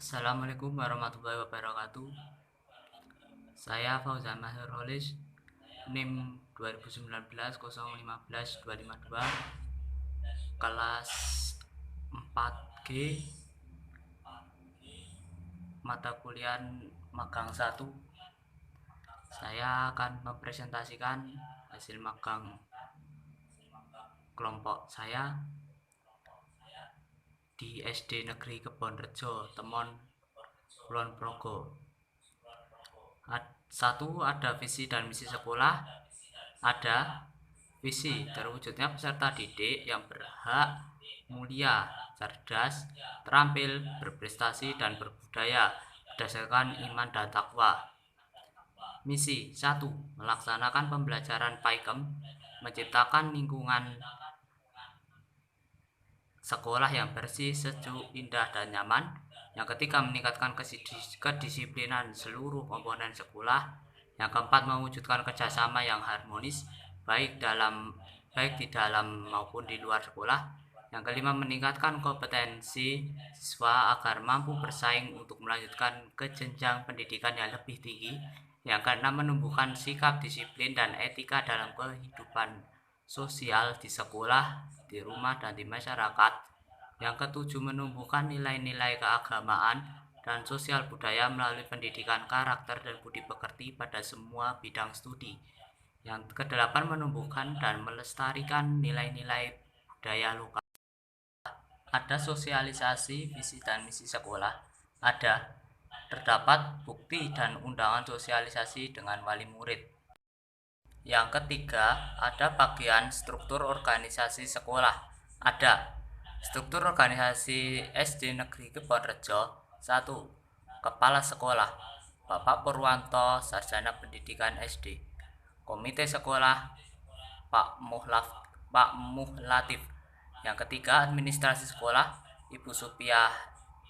Assalamualaikum warahmatullahi wabarakatuh. Saya Fauzan Mahir Holis, NIM 2019 015 252, kelas 4G, mata kuliah magang 1. Saya akan mempresentasikan hasil magang kelompok saya di SD Negeri Kebonrejo, Temon, Kulon Progo. Satu, ada visi dan misi sekolah. Ada visi terwujudnya peserta didik yang berhak, mulia, cerdas, terampil, berprestasi, dan berbudaya berdasarkan iman dan takwa. Misi 1. Melaksanakan pembelajaran PAIKEM, menciptakan lingkungan sekolah yang bersih, sejuk, indah, dan nyaman. Yang ketiga, meningkatkan kedisiplinan seluruh komponen sekolah. Yang keempat, mewujudkan kerjasama yang harmonis baik di dalam maupun di luar sekolah. Yang kelima, meningkatkan kompetensi siswa agar mampu bersaing untuk melanjutkan ke jenjang pendidikan yang lebih tinggi. Yang keenam, menumbuhkan sikap disiplin dan etika dalam kehidupan sosial di sekolah, di rumah, dan di masyarakat. Yang ketujuh, menumbuhkan nilai-nilai keagamaan dan sosial budaya melalui pendidikan karakter dan budi pekerti pada semua bidang studi. Yang kedelapan, menumbuhkan dan melestarikan nilai-nilai budaya lokal. Ada sosialisasi visi dan misi sekolah. Terdapat bukti dan undangan sosialisasi dengan wali murid. Yang ketiga, ada bagian struktur organisasi sekolah. Ada struktur organisasi SD Negeri Kebonrejo. 1. Kepala Sekolah Bapak Purwanto, Sarjana Pendidikan SD. Komite Sekolah Pak Muhlatif. Yang ketiga, Administrasi Sekolah Ibu Supiah,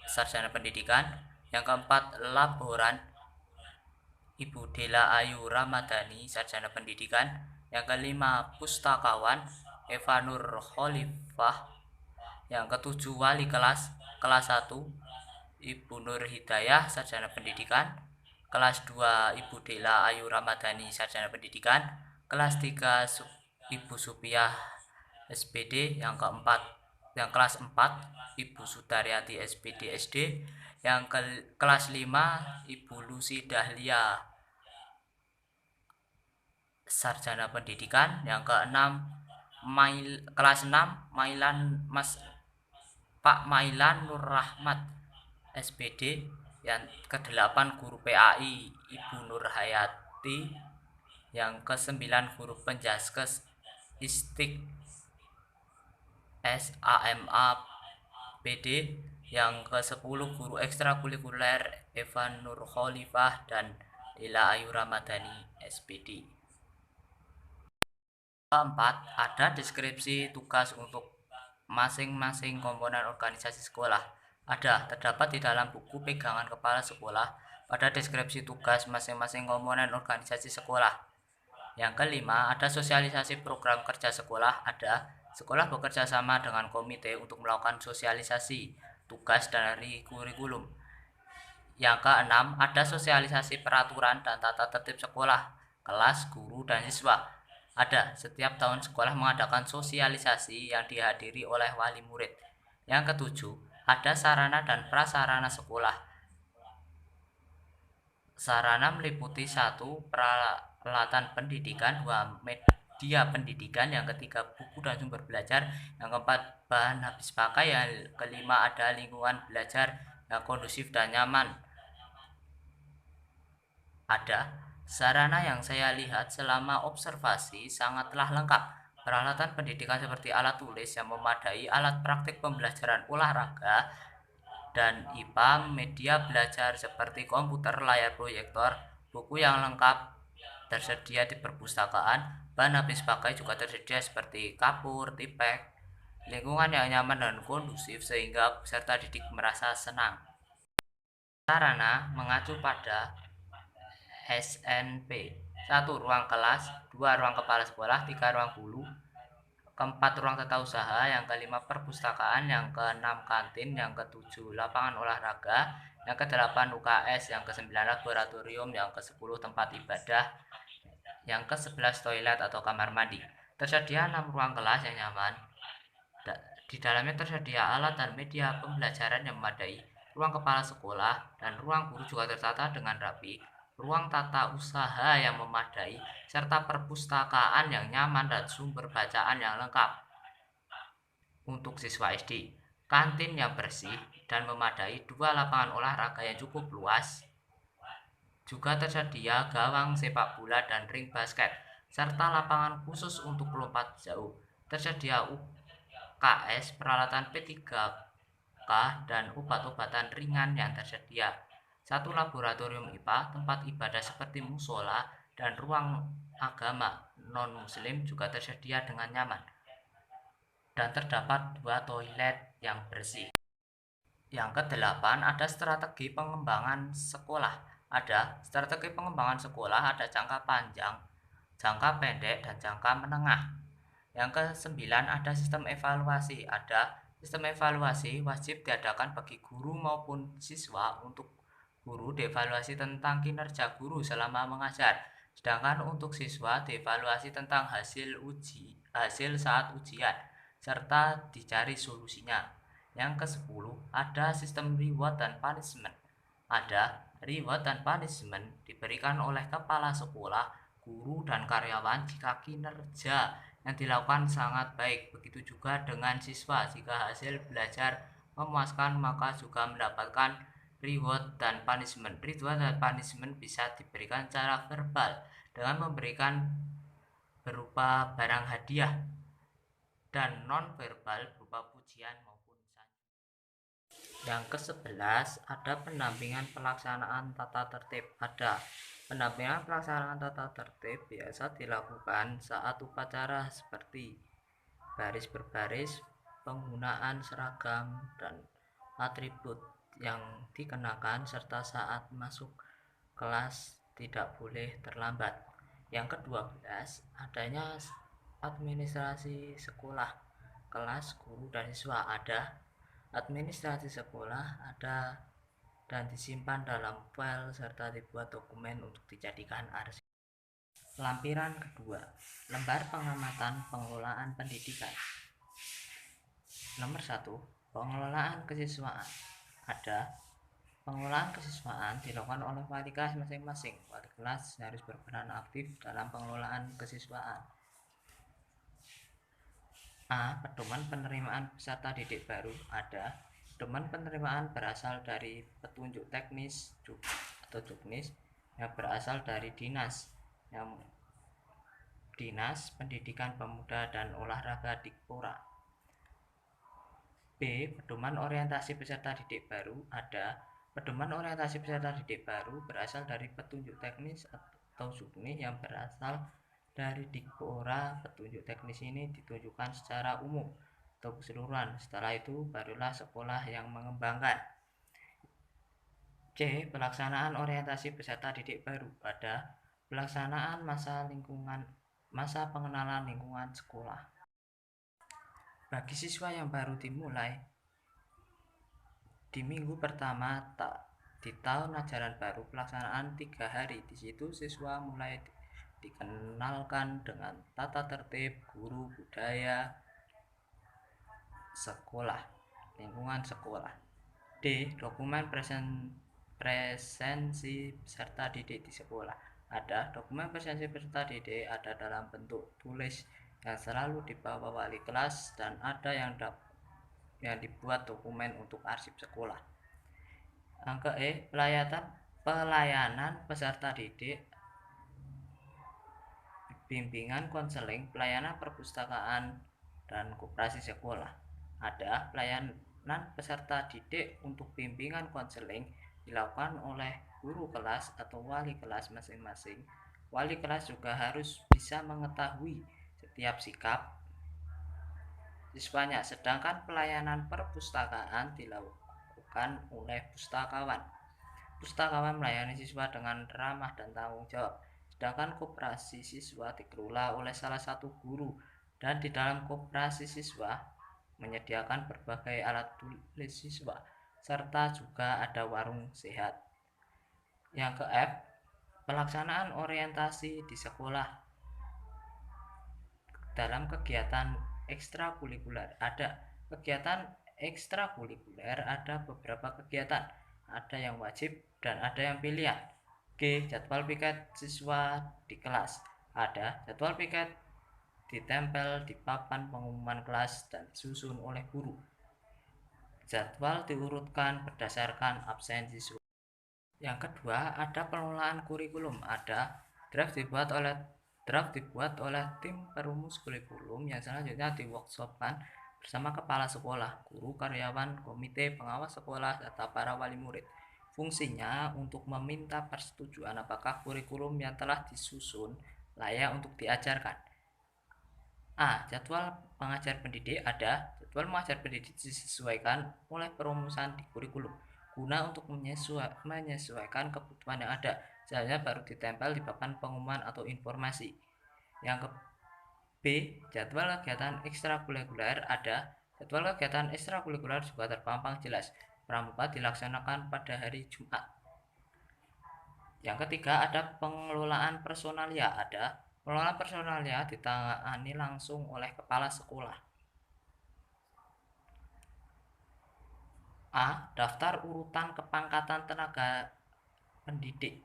Sarjana Pendidikan. Yang keempat, Laboran Ibu Dela Ayu Ramadhani, Sarjana Pendidikan. Yang kelima, Pustakawan Eva Nur Khalifah. Yang ketujuh, Wali kelas 1 Ibu Nur Hidayah, Sarjana Pendidikan. Kelas 2, Ibu Dela Ayu Ramadhani, Sarjana Pendidikan. Kelas 3, Ibu Supiah SPD. Yang kelas 4, Ibu Sudaryati SPD SD. Yang kelas 5, Ibu Lucy Dahlia, Sarjana Pendidikan. Yang keenam, kelas 6, Pak Mailan Nur Rahmat SPD. Yang ke-8, Guru PAI Ibu Nur Hayati. Yang ke-9, Guru Penjaskes Istik SAMA PD. Yang ke-10, Guru Ekstrakurikuler Evan Nur Khalifah dan Dela Ayu Ramadhani SPD. Keempat, ada deskripsi tugas untuk masing-masing komponen organisasi sekolah. Terdapat di dalam buku pegangan kepala sekolah pada deskripsi tugas masing-masing komponen organisasi sekolah. Yang kelima, ada sosialisasi program kerja sekolah. Sekolah bekerja sama dengan komite untuk melakukan sosialisasi tugas dari kurikulum. Yang keenam, ada sosialisasi peraturan dan tata tertib sekolah, kelas, guru, dan siswa. Setiap tahun sekolah mengadakan sosialisasi yang dihadiri oleh wali murid. Yang ketujuh, ada sarana dan prasarana sekolah. Sarana meliputi 1. Peralatan pendidikan, 2. Media pendidikan, yang ketiga buku dan sumber belajar, yang keempat bahan habis pakai, yang kelima ada lingkungan belajar yang kondusif dan nyaman. Sarana yang saya lihat selama observasi sangatlah lengkap. Peralatan pendidikan seperti alat tulis yang memadai, alat praktik pembelajaran olahraga dan IPA, media belajar seperti komputer, layar proyektor, buku yang lengkap tersedia di perpustakaan, bahan habis pakai juga tersedia seperti kapur, tipek, lingkungan yang nyaman dan kondusif sehingga peserta didik merasa senang. Sarana mengacu pada SNP. 1. Ruang kelas, 2. Ruang kepala sekolah, 3. Ruang guru, keempat ruang tata usaha, yang kelima perpustakaan, yang keenam kantin, yang ketujuh lapangan olahraga, yang kedelapan UKS, yang kesembilan laboratorium, yang kesepuluh tempat ibadah, yang ke-11 toilet atau kamar mandi. Tersedia 6 ruang kelas yang nyaman. Di dalamnya tersedia alat dan media pembelajaran yang memadai. Ruang kepala sekolah dan ruang guru juga tertata dengan rapi. Ruang tata usaha yang memadai serta perpustakaan yang nyaman dan sumber bacaan yang lengkap untuk siswa SD. Kantin yang bersih dan memadai, 2 lapangan olahraga yang cukup luas. Juga tersedia gawang sepak bola dan ring basket, serta lapangan khusus untuk lompat jauh. Tersedia UKS, peralatan P3K, dan obat-obatan ringan yang tersedia. 1 laboratorium IPA, tempat ibadah seperti musola, dan ruang agama non-muslim juga tersedia dengan nyaman. Dan terdapat 2 toilet yang bersih. Yang kedelapan, ada strategi pengembangan sekolah. Ada jangka panjang, jangka pendek, dan jangka menengah. Yang kesembilan, ada sistem evaluasi. Ada sistem evaluasi wajib diadakan bagi guru maupun siswa. Untuk guru, dievaluasi tentang kinerja guru selama mengajar. Sedangkan untuk siswa, dievaluasi tentang hasil saat ujian, serta dicari solusinya. Yang ke-10, ada sistem reward dan punishment. Ada reward dan punishment diberikan oleh kepala sekolah, guru, dan karyawan jika kinerja yang dilakukan sangat baik. Begitu juga dengan siswa, jika hasil belajar memuaskan maka juga mendapatkan reward dan punishment. Reward dan punishment bisa diberikan secara verbal dengan memberikan berupa barang hadiah, dan non verbal berupa pujian maupun sanjungan. Yang ke-11, ada pendampingan pelaksanaan tata tertib. Ada pendampingan pelaksanaan tata tertib biasa dilakukan saat upacara seperti baris berbaris, penggunaan seragam dan atribut yang dikenakan, serta saat masuk kelas tidak boleh terlambat. Yang ke-12, adanya administrasi sekolah, kelas, guru, dan siswa. Ada administrasi sekolah, ada dan disimpan dalam file serta dibuat dokumen untuk dijadikan arsip. Lampiran kedua, lembar pengamatan pengelolaan pendidikan. Nomor 1, pengelolaan kesiswaan. Ada pengelolaan kesiswaan dilakukan oleh wali kelas masing-masing. Wali kelas harus berperan aktif dalam pengelolaan kesiswaan. A. Pedoman penerimaan peserta didik baru. Ada pedoman penerimaan berasal dari petunjuk teknis atau juknis yang berasal dari dinas Pendidikan Pemuda dan Olahraga Dikpora. B. Pedoman orientasi peserta didik baru. Ada pedoman orientasi peserta didik baru berasal dari petunjuk teknis atau juknis yang berasal dari Dikpora. Petunjuk teknis ini ditunjukkan secara umum atau keseluruhan. Setelah itu barulah sekolah yang mengembangkan. C. Pelaksanaan orientasi peserta didik baru. Ada pelaksanaan masa pengenalan lingkungan sekolah. Bagi siswa yang baru dimulai di minggu pertama di tahun ajaran baru, pelaksanaan 3 hari. Di situ siswa mulai dikenalkan dengan tata tertib, guru, budaya sekolah, lingkungan sekolah. D. Dokumen presensi peserta didik di sekolah. Ada dokumen presensi peserta didik, ada dalam bentuk tulis yang selalu dibawa wali kelas, dan ada yang dibuat dokumen untuk arsip sekolah. Angka E. Pelayanan peserta didik, bimbingan konseling, pelayanan perpustakaan, dan koperasi sekolah. Ada pelayanan peserta didik untuk bimbingan konseling dilakukan oleh guru kelas atau wali kelas masing-masing. Wali kelas juga harus bisa mengetahui setiap sikap siswanya, sedangkan pelayanan perpustakaan dilakukan oleh pustakawan. Pustakawan melayani siswa dengan ramah dan tanggung jawab, sedangkan koperasi siswa dikelola oleh salah satu guru Dan di dalam koperasi siswa menyediakan berbagai alat tulis siswa, serta juga ada warung sehat. Yang ke F, pelaksanaan orientasi di sekolah dalam kegiatan ekstrakurikuler. Ada kegiatan ekstrakurikuler, ada beberapa kegiatan, ada yang wajib dan ada yang pilihan. G, jadwal piket siswa di kelas. Ada jadwal piket ditempel di papan pengumuman kelas dan disusun oleh guru. Jadwal diurutkan berdasarkan absen siswa. Yang kedua, ada pengelolaan kurikulum. Ada draft dibuat oleh tim perumus kurikulum yang selanjutnya di-workshopkan bersama kepala sekolah, guru, karyawan, komite pengawas sekolah, serta para wali murid. Fungsinya untuk meminta persetujuan apakah kurikulum yang telah disusun layak untuk diajarkan. A. Jadwal pengajar pendidik. Ada jadwal mengajar pendidik disesuaikan oleh perumusan di kurikulum guna untuk menyesuaikan kebutuhan yang ada. Selanjutnya baru ditempel di papan pengumuman atau informasi. Yang ke B, jadwal kegiatan ekstrakurikuler. Ada jadwal kegiatan ekstrakurikuler juga terpampang jelas. Pramuka dilaksanakan pada hari Jumat. Yang ketiga, ada pengelolaan personalia. Ada pengelolaan personalia ditangani langsung oleh kepala sekolah. A. Daftar urutan kepangkatan tenaga pendidik.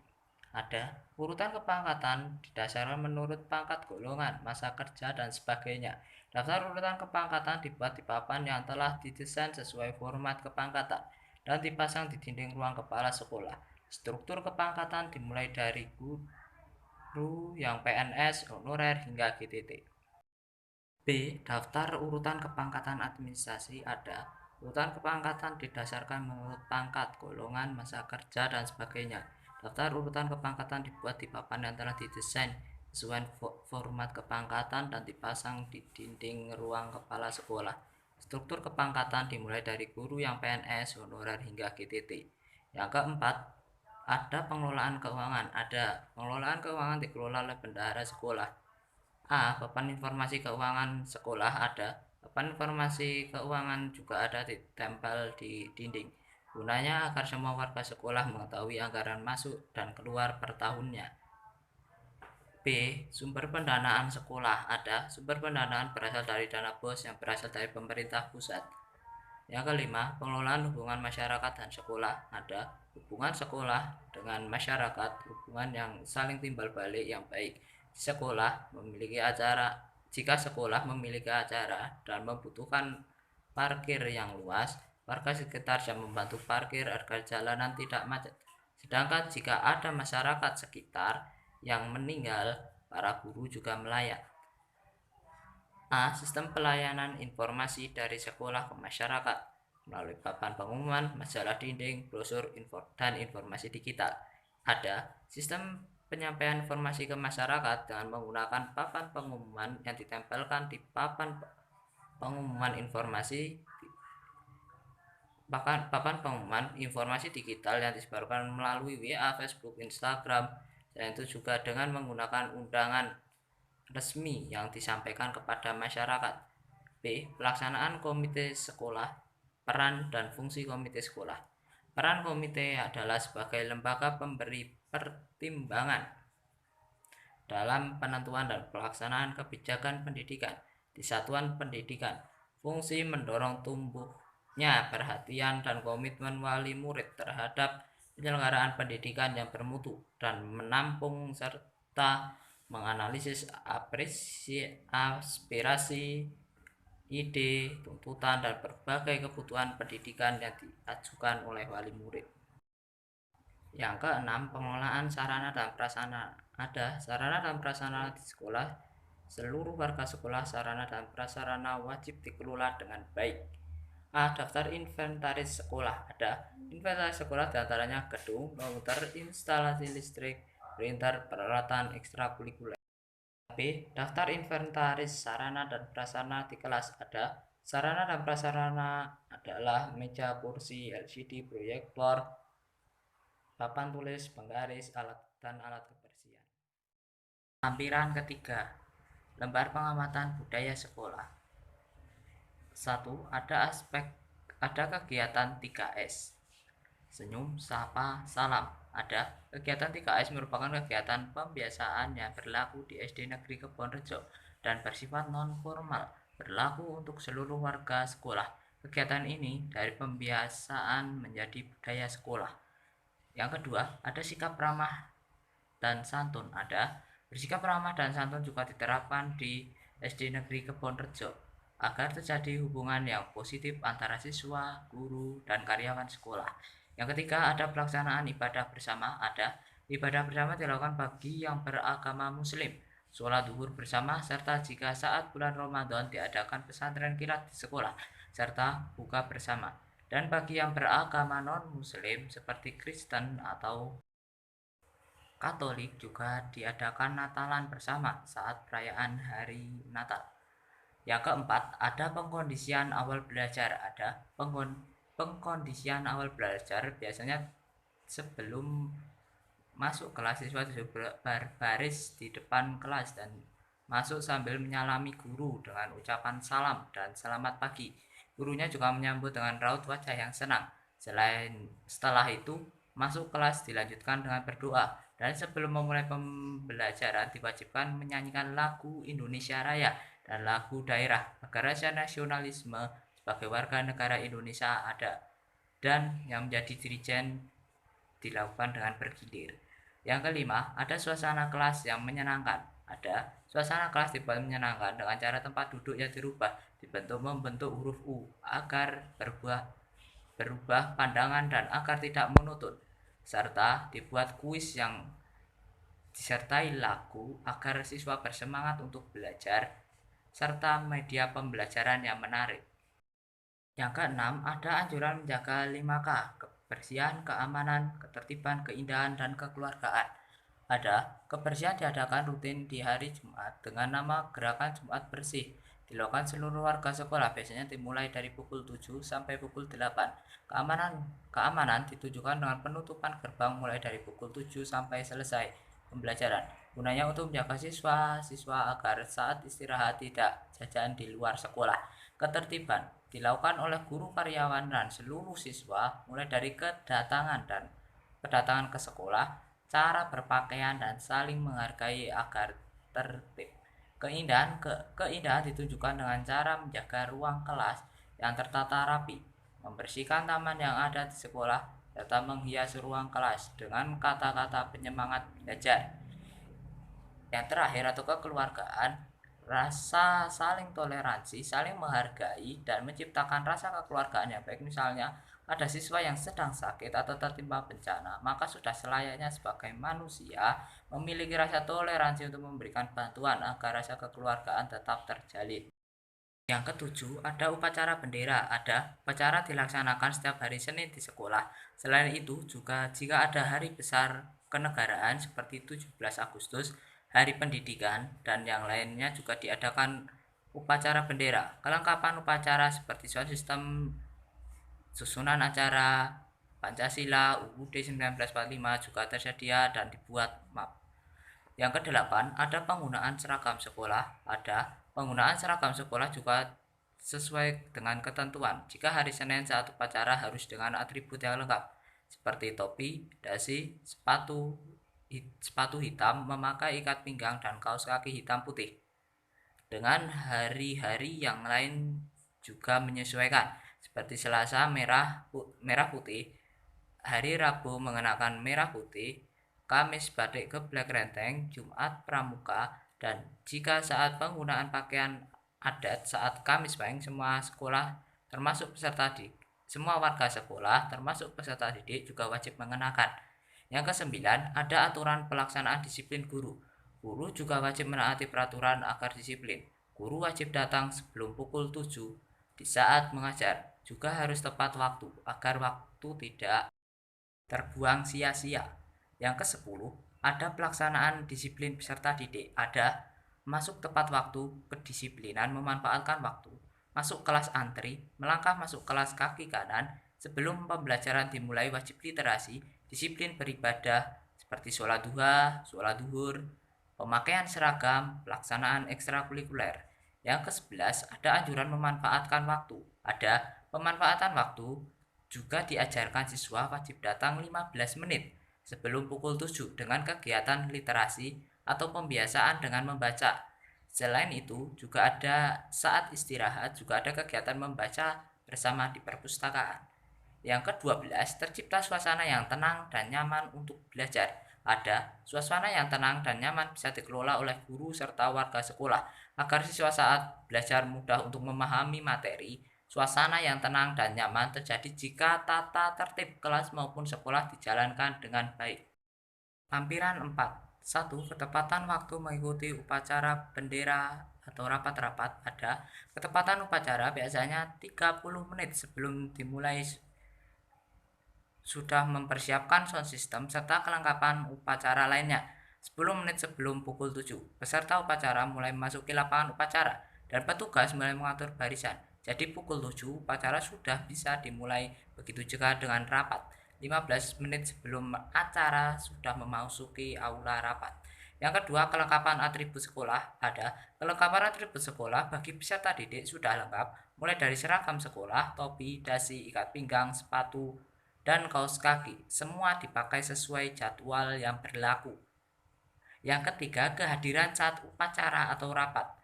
Ada urutan kepangkatan didasarkan menurut pangkat golongan, masa kerja, dan sebagainya. Daftar urutan kepangkatan dibuat di papan yang telah didesain sesuai format kepangkatan dan dipasang di dinding ruang kepala sekolah. Struktur kepangkatan dimulai dari guru yang PNS, honorer, hingga GTT. B. Daftar urutan kepangkatan administrasi. Ada urutan kepangkatan didasarkan menurut pangkat, golongan, masa kerja, dan sebagainya. Daftar urutan kepangkatan dibuat di papan yang telah didesain sesuai format kepangkatan dan dipasang di dinding ruang kepala sekolah. Struktur kepangkatan dimulai dari guru yang PNS, honorer, hingga GTT. Yang keempat, ada pengelolaan keuangan. Ada pengelolaan keuangan dikelola oleh bendahara sekolah. A. Papan informasi keuangan sekolah. Ada papan informasi keuangan juga ada ditempel di dinding. Gunanya agar semua warga sekolah mengetahui anggaran masuk dan keluar per tahunnya. B. Sumber pendanaan sekolah. Ada sumber pendanaan berasal dari dana BOS yang berasal dari pemerintah pusat. Yang kelima, pengelolaan hubungan masyarakat dan sekolah. Ada hubungan sekolah dengan masyarakat, hubungan yang saling timbal balik yang baik. Jika sekolah memiliki acara dan membutuhkan parkir yang luas, warga sekitar yang membantu parkir agar jalanan tidak macet. Sedangkan jika ada masyarakat sekitar yang meninggal, para guru juga melayat. A. Sistem pelayanan informasi dari sekolah ke masyarakat melalui papan pengumuman, majalah dinding, brosur, dan informasi digital. Ada sistem penyampaian informasi ke masyarakat dengan menggunakan papan pengumuman yang ditempelkan di papan pengumuman informasi papan pengumuman informasi digital yang disebarkan melalui WA, Facebook, Instagram. Dan itu juga dengan menggunakan undangan resmi yang disampaikan kepada masyarakat. B. Pelaksanaan komite sekolah. Peran dan fungsi komite sekolah. Peran komite adalah sebagai lembaga pemberi pertimbangan dalam penentuan dan pelaksanaan kebijakan pendidikan di satuan pendidikan. Fungsi mendorong tumbuhnya perhatian dan komitmen wali murid terhadap penyelenggaraan pendidikan yang bermutu dan menampung serta menganalisis aspirasi, ide, tuntutan, dan berbagai kebutuhan pendidikan yang diajukan oleh wali murid. Yang keenam, pengelolaan sarana dan prasarana. Ada sarana dan prasarana di sekolah. Seluruh warga sekolah, sarana dan prasarana wajib dikelola dengan baik. A. Daftar inventaris sekolah. Ada inventaris sekolah diantaranya gedung, komputer, instalasi listrik, printer, peralatan ekstrakurikuler. B. Daftar inventaris sarana dan prasarana di kelas. Ada sarana dan prasarana adalah meja, kursi, LCD, proyektor, papan tulis, penggaris, alat dan alat kebersihan. Lampiran ketiga. Lembar pengamatan budaya sekolah. 1. Ada kegiatan 3S. Senyum, sapa, salam. Ada kegiatan 3S merupakan kegiatan pembiasaan yang berlaku di SD Negeri Kebonrejo dan bersifat non formal, berlaku untuk seluruh warga sekolah. Kegiatan ini dari pembiasaan menjadi budaya sekolah. Yang kedua, ada sikap ramah dan santun. Ada bersikap ramah dan santun juga diterapkan di SD Negeri Kebonrejo agar terjadi hubungan yang positif antara siswa, guru, dan karyawan sekolah. Yang ketiga, ada pelaksanaan ibadah bersama. Ada ibadah bersama dilakukan bagi yang beragama Muslim, sholat zuhur bersama, serta jika saat bulan Ramadan diadakan pesantren kilat di sekolah, serta buka bersama. Dan bagi yang beragama non-Muslim seperti Kristen atau Katolik juga diadakan Natalan bersama saat perayaan hari Natal. Yang keempat, ada pengkondisian awal belajar. Ada pengkondisian awal belajar biasanya sebelum masuk kelas siswa berbaris di depan kelas dan masuk sambil menyalami guru dengan ucapan salam dan selamat pagi. Gurunya juga menyambut dengan raut wajah yang senang. Setelah itu, masuk kelas dilanjutkan dengan berdoa dan sebelum memulai pembelajaran diwajibkan menyanyikan lagu Indonesia Raya dan lagu daerah agar rasa nasionalisme sebagai warga negara Indonesia ada dan yang menjadi dirijen dilakukan dengan bergilir. Yang kelima, ada suasana kelas yang menyenangkan. Ada suasana kelas dibuat menyenangkan dengan cara tempat duduk yang dirubah membentuk huruf U agar berubah pandangan dan agar tidak monoton, serta dibuat kuis yang disertai lagu agar siswa bersemangat untuk belajar, serta media pembelajaran yang menarik. Yang keenam, ada anjuran menjaga 5K, kebersihan, keamanan, ketertiban, keindahan, dan kekeluargaan. Ada kebersihan diadakan rutin di hari Jumat dengan nama Gerakan Jumat Bersih. Dilakukan seluruh warga sekolah, biasanya dimulai dari pukul 7 sampai pukul 8. Keamanan ditujukan dengan penutupan gerbang mulai dari pukul 7 sampai selesai pembelajaran. Gunanya untuk menjaga siswa agar saat istirahat tidak jajan di luar sekolah. Ketertiban dilakukan oleh guru, karyawan, dan seluruh siswa mulai dari kedatangan ke sekolah, cara berpakaian, dan saling menghargai agar tertib. Keindahan ditunjukkan dengan cara menjaga ruang kelas yang tertata rapi, membersihkan taman yang ada di sekolah, serta menghias ruang kelas dengan kata-kata penyemangat belajar. Yang terakhir, atau kekeluargaan, rasa saling toleransi, saling menghargai, dan menciptakan rasa kekeluargaan yang baik. Misalnya, ada siswa yang sedang sakit atau tertimpa bencana, maka sudah selayaknya sebagai manusia memiliki rasa toleransi untuk memberikan bantuan agar rasa kekeluargaan tetap terjalin. Yang ketujuh, ada upacara bendera. Ada upacara dilaksanakan setiap hari Senin di sekolah. Selain itu, juga jika ada hari besar kenegaraan seperti 17 Agustus, Hari Pendidikan, dan yang lainnya juga diadakan upacara bendera. Kelengkapan upacara seperti sound system, susunan acara, Pancasila, UUD 1945 juga tersedia dan dibuat map. Yang kedelapan, ada penggunaan seragam sekolah. Ada penggunaan seragam sekolah juga sesuai dengan ketentuan. Jika hari Senin saat upacara harus dengan atribut yang lengkap, seperti topi, dasi, sepatu hitam, memakai ikat pinggang, dan kaos kaki hitam putih. Dengan hari-hari yang lain juga menyesuaikan, seperti Selasa merah putih, hari Rabu mengenakan merah putih, Kamis batik geblek renteng, Jumat pramuka, dan jika saat penggunaan pakaian adat saat Kamis Pahing, semua warga sekolah termasuk peserta didik juga wajib mengenakan. Yang kesembilan, ada aturan pelaksanaan disiplin guru. Guru juga wajib menaati peraturan agar disiplin. Guru wajib datang sebelum pukul 7 di saat mengajar. Juga harus tepat waktu agar waktu tidak terbuang sia-sia. Yang ke-10, ada pelaksanaan disiplin peserta didik. Ada masuk tepat waktu, kedisiplinan memanfaatkan waktu, masuk kelas antri, melangkah masuk kelas kaki kanan, sebelum pembelajaran dimulai wajib literasi, disiplin beribadah seperti sholat duha, sholat duhur, pemakaian seragam, pelaksanaan ekstrakurikuler. Yang ke-11, ada anjuran memanfaatkan waktu. Ada pemanfaatan waktu juga diajarkan siswa wajib datang 15 menit sebelum pukul 7 dengan kegiatan literasi atau pembiasaan dengan membaca. Selain itu, juga ada saat istirahat, juga ada kegiatan membaca bersama di perpustakaan. Yang ke-12, tercipta suasana yang tenang dan nyaman untuk belajar. Ada suasana yang tenang dan nyaman bisa dikelola oleh guru serta warga sekolah agar siswa saat belajar mudah untuk memahami materi. Suasana yang tenang dan nyaman terjadi jika tata tertib kelas maupun sekolah dijalankan dengan baik. Lampiran 4. 1. Ketepatan waktu mengikuti upacara bendera atau rapat-rapat. Ada ketepatan upacara biasanya 30 menit sebelum dimulai sudah mempersiapkan sound system serta kelengkapan upacara lainnya. 10 menit sebelum pukul 7, peserta upacara mulai memasuki lapangan upacara dan petugas mulai mengatur barisan. Jadi pukul 7 upacara sudah bisa dimulai, begitu juga dengan rapat. 15 menit sebelum acara sudah memasuki aula rapat. Yang kedua, kelengkapan atribut sekolah. Ada kelengkapan atribut sekolah bagi peserta didik sudah lengkap, mulai dari seragam sekolah, topi, dasi, ikat pinggang, sepatu, dan kaos kaki. Semua dipakai sesuai jadwal yang berlaku. Yang ketiga, kehadiran saat upacara atau rapat.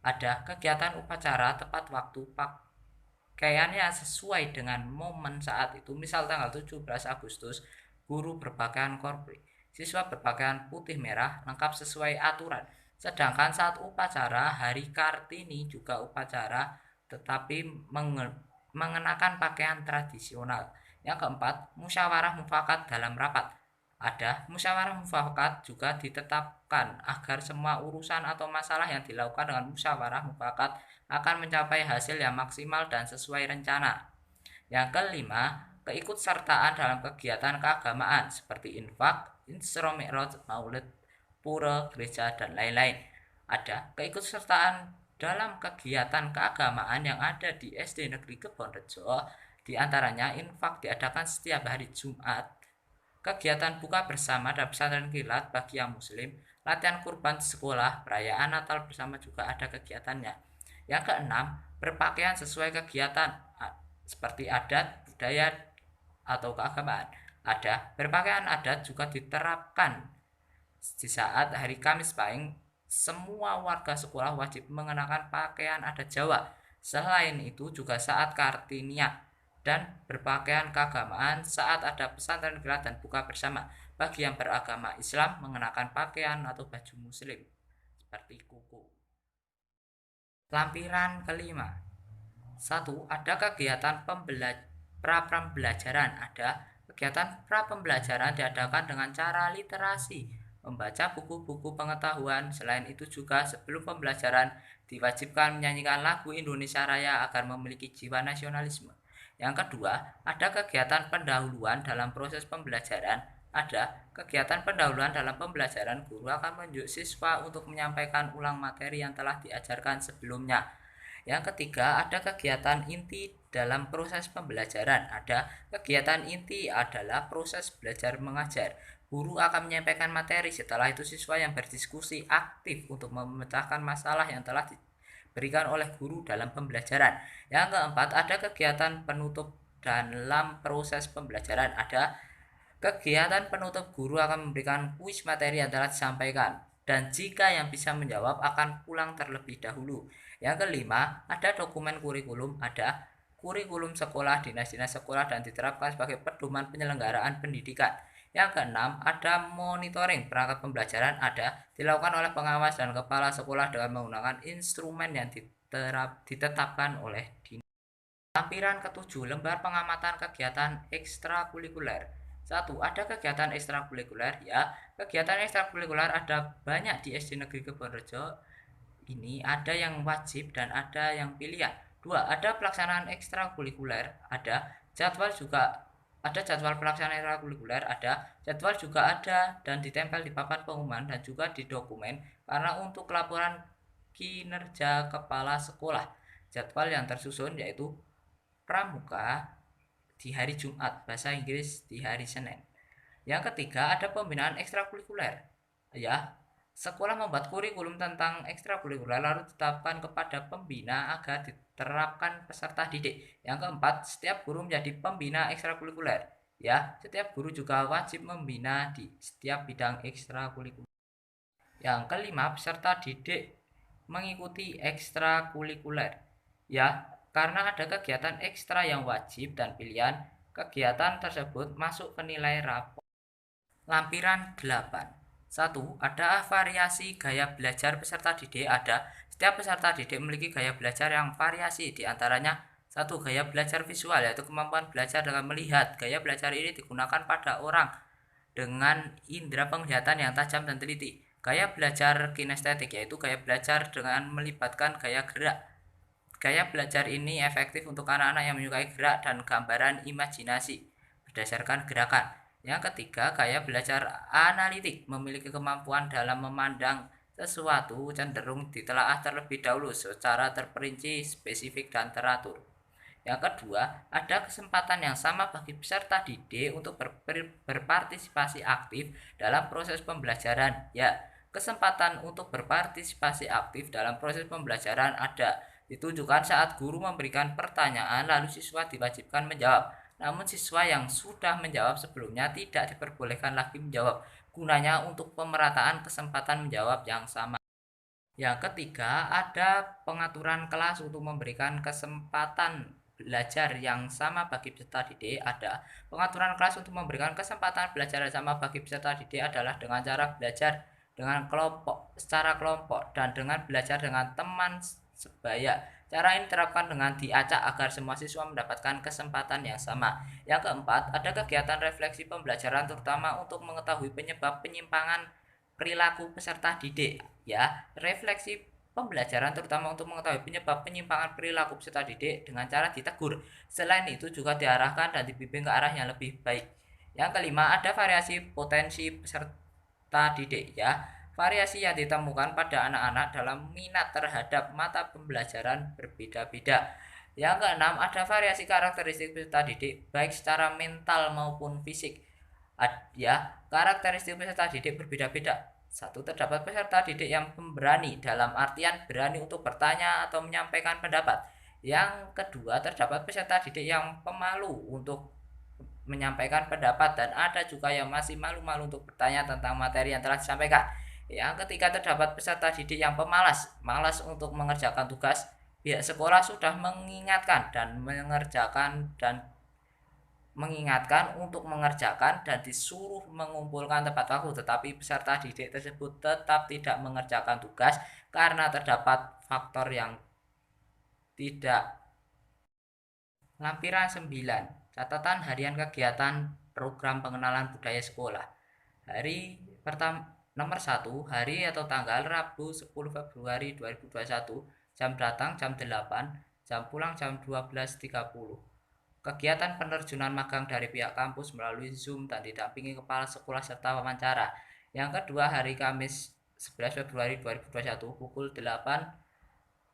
Ada kegiatan upacara tepat waktu, pakaiannya sesuai dengan momen saat itu. Misal tanggal 17 Agustus, guru berpakaian korpri, siswa berpakaian putih merah, lengkap sesuai aturan. Sedangkan saat upacara hari Kartini juga upacara tetapi mengenakan pakaian tradisional. Yang keempat, musyawarah mufakat dalam rapat. Ada musyawarah mufakat juga ditetapkan agar semua urusan atau masalah yang dilakukan dengan musyawarah mufakat akan mencapai hasil yang maksimal dan sesuai rencana. Yang kelima, keikutsertaan dalam kegiatan keagamaan seperti infak, Isra Mi'raj, Maulid, pura, gereja, dan lain-lain. Ada keikutsertaan dalam kegiatan keagamaan yang ada di SD Negeri Kebonrejo, di antaranya infak diadakan setiap hari Jumat, kegiatan buka bersama dan pesantren kilat bagi yang muslim, latihan kurban di sekolah, perayaan Natal bersama juga ada kegiatannya. Yang keenam, berpakaian sesuai kegiatan seperti adat, budaya, atau keagamaan. Ada berpakaian adat juga diterapkan di saat hari Kamis Pahing. Semua warga sekolah wajib mengenakan pakaian adat Jawa. Selain itu juga saat Kartinia dan berpakaian keagamaan saat ada pesantren kilat dan buka bersama. Bagi yang beragama Islam mengenakan pakaian atau baju muslim seperti kuku. Lampiran kelima. 1. Ada kegiatan pra-pembelajaran. Ada kegiatan pra-pembelajaran diadakan dengan cara literasi, membaca buku-buku pengetahuan. Selain itu juga sebelum pembelajaran diwajibkan menyanyikan lagu Indonesia Raya agar memiliki jiwa nasionalisme. Yang kedua, ada kegiatan pendahuluan dalam proses pembelajaran. Ada kegiatan pendahuluan dalam pembelajaran, guru akan menunjuk siswa untuk menyampaikan ulang materi yang telah diajarkan sebelumnya. Yang ketiga, ada kegiatan inti dalam proses pembelajaran. Ada kegiatan inti adalah proses belajar mengajar. Guru akan menyampaikan materi, setelah itu siswa yang berdiskusi aktif untuk memecahkan masalah yang telah diberikan oleh guru dalam pembelajaran. Yang keempat, ada kegiatan penutup dalam proses pembelajaran. Ada kegiatan penutup, guru akan memberikan kuis materi yang telah disampaikan, dan jika yang bisa menjawab akan pulang terlebih dahulu. Yang kelima, ada dokumen kurikulum. Ada kurikulum sekolah, dinas-dinas sekolah, dan diterapkan sebagai pedoman penyelenggaraan pendidikan. Yang keenam, ada monitoring perangkat pembelajaran. Ada dilakukan oleh pengawas dan kepala sekolah dengan menggunakan instrumen yang ditetapkan oleh dinas. Lampiran ketujuh, lembar pengamatan kegiatan ekstrakurikuler. 1. Ada kegiatan ekstrakurikuler. Ya, kegiatan ekstrakurikuler ada banyak di SD Negeri Kebonrejo. Ini ada yang wajib dan ada yang pilihan. 2. Ada pelaksanaan ekstrakurikuler. Ada jadwal pelaksanaan ekstrakurikuler, ada jadwal juga ada dan ditempel di papan pengumuman dan juga di dokumen karena untuk laporan kinerja kepala sekolah. Jadwal yang tersusun yaitu pramuka di hari Jumat, bahasa Inggris di hari Senin. Yang ketiga, ada pembinaan ekstrakurikuler. Ya, Sekolah membuat kurikulum tentang ekstrakurikuler lalu ditetapkan kepada pembina agar diterapkan peserta didik. Yang keempat, setiap guru menjadi pembina ekstrakurikuler. Ya, setiap guru juga wajib membina di setiap bidang ekstrakurikuler. Yang kelima, peserta didik mengikuti ekstrakurikuler. Ya, karena ada kegiatan ekstra yang wajib dan pilihan, kegiatan tersebut masuk ke nilai rapor. Lampiran 8. 1. Ada variasi gaya belajar peserta didik. Setiap peserta didik memiliki gaya belajar yang variasi, diantaranya satu, gaya belajar visual, yaitu kemampuan belajar dengan melihat. Gaya belajar ini digunakan pada orang dengan indera penglihatan yang tajam dan teliti. Gaya belajar kinestetik, yaitu gaya belajar dengan melibatkan gaya gerak. Gaya belajar ini efektif untuk anak-anak yang menyukai gerak dan gambaran imajinasi berdasarkan gerakan. Yang ketiga, gaya belajar analitik, memiliki kemampuan dalam memandang sesuatu cenderung ditelaah terlebih dahulu secara terperinci, spesifik, dan teratur. Yang kedua, ada kesempatan yang sama bagi peserta didik untuk berpartisipasi aktif dalam proses pembelajaran. Ya, kesempatan untuk berpartisipasi aktif dalam proses pembelajaran ada, ditujukan saat guru memberikan pertanyaan lalu siswa diwajibkan menjawab. Namun siswa yang sudah menjawab sebelumnya tidak diperbolehkan lagi menjawab. Gunanya untuk pemerataan kesempatan menjawab yang sama. Yang ketiga, ada pengaturan kelas untuk memberikan kesempatan belajar yang sama bagi peserta didik. Ada pengaturan kelas untuk memberikan kesempatan belajar yang sama bagi peserta didik adalah dengan cara belajar dengan secara kelompok dan dengan belajar dengan teman sebaya. Cara ini diterapkan dengan diacak agar semua siswa mendapatkan kesempatan yang sama. Yang keempat, ada kegiatan refleksi pembelajaran terutama untuk mengetahui penyebab penyimpangan perilaku peserta didik. Ya, refleksi pembelajaran terutama untuk mengetahui penyebab penyimpangan perilaku peserta didik dengan cara ditegur. Selain itu juga diarahkan dan dibimbing ke arah yang lebih baik. Yang kelima, ada variasi potensi peserta didik. Ya, variasi yang ditemukan pada anak-anak dalam minat terhadap mata pembelajaran berbeda-beda. Yang keenam, ada variasi karakteristik peserta didik baik secara mental maupun fisik. Ya, karakteristik peserta didik berbeda-beda. Satu, terdapat peserta didik yang pemberani dalam artian berani untuk bertanya atau menyampaikan pendapat. Yang kedua, terdapat peserta didik yang pemalu untuk menyampaikan pendapat dan ada juga yang masih malu-malu untuk bertanya tentang materi yang telah disampaikan. Yang ketiga, terdapat peserta didik yang pemalas, malas untuk mengerjakan tugas. Pihak sekolah sudah mengingatkan untuk mengerjakan dan disuruh mengumpulkan tepat waktu, tetapi peserta didik tersebut tetap tidak mengerjakan tugas karena terdapat faktor yang tidak. Lampiran 9. Catatan harian kegiatan program pengenalan budaya sekolah. Hari pertama nomor 1, hari atau tanggal Rabu 10 Februari 2021, jam datang jam 8, jam pulang jam 12.30. Kegiatan penerjunan magang dari pihak kampus melalui Zoom dan didampingi kepala sekolah serta wawancara. Yang kedua, hari Kamis 11 Februari 2021 pukul 8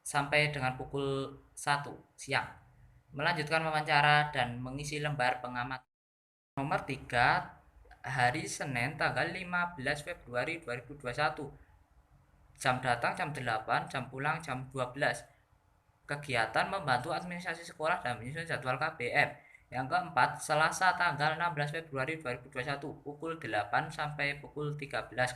sampai dengan pukul 1 siang. Melanjutkan wawancara dan mengisi lembar pengamat. Nomor 3, hari Senin tanggal 15 Februari 2021. Jam datang jam 8, jam pulang jam 12. Kegiatan membantu administrasi sekolah dan menyusun jadwal KBM. Yang keempat, Selasa tanggal 16 Februari 2021 pukul 8 sampai pukul 13.00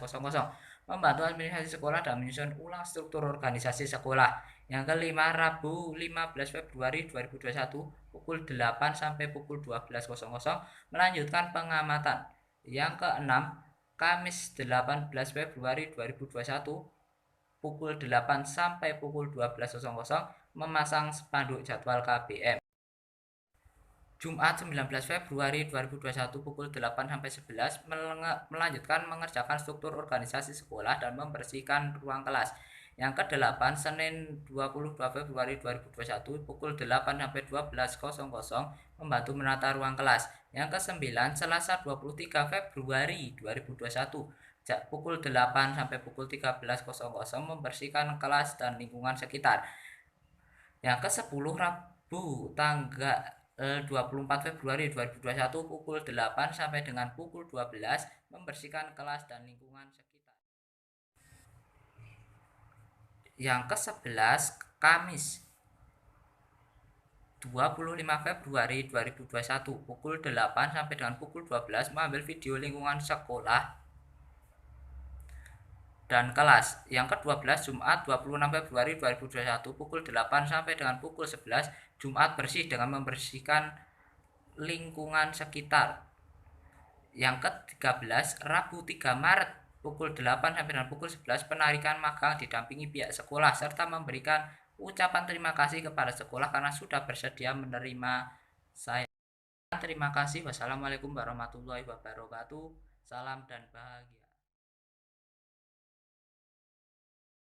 membantu administrasi sekolah dan menyusun ulang struktur organisasi sekolah. Yang kelima, Rabu 15 Februari 2021 pukul 8 sampai pukul 12.00 melanjutkan pengamatan. Yang keenam, Kamis 18 Februari 2021 pukul 8 sampai pukul 12.00 memasang spanduk jadwal KBM. Jumat 19 Februari 2021 pukul 8 sampai 11 melanjutkan mengerjakan struktur organisasi sekolah dan membersihkan ruang kelas. Yang kedelapan, Senin 22 Februari 2021 pukul 8 sampai 12.00 membantu menata ruang kelas. Yang kesembilan, Selasa 23 Februari 2021 pukul 8 sampai pukul 13.00 membersihkan kelas dan lingkungan sekitar. Yang ke-10, Rabu tanggal 24 Februari 2021 pukul 8 sampai dengan pukul 12 membersihkan kelas dan lingkungan sekitar. Yang ke-11, Kamis 25 Februari 2021 pukul 8 sampai dengan pukul 12 mengambil video lingkungan sekolah dan kelas. Yang ke-12, Jumat 26 Februari 2021 pukul 8 sampai dengan pukul 11, Jumat bersih dengan membersihkan lingkungan sekitar. Yang ke-13, Rabu 3 Maret pukul 8 sampai dengan pukul 11, penarikan magang didampingi pihak sekolah serta memberikan ucapan terima kasih kepada sekolah karena sudah bersedia menerima saya. Terima kasih. Wassalamualaikum warahmatullahi wabarakatuh. Salam dan bahagia.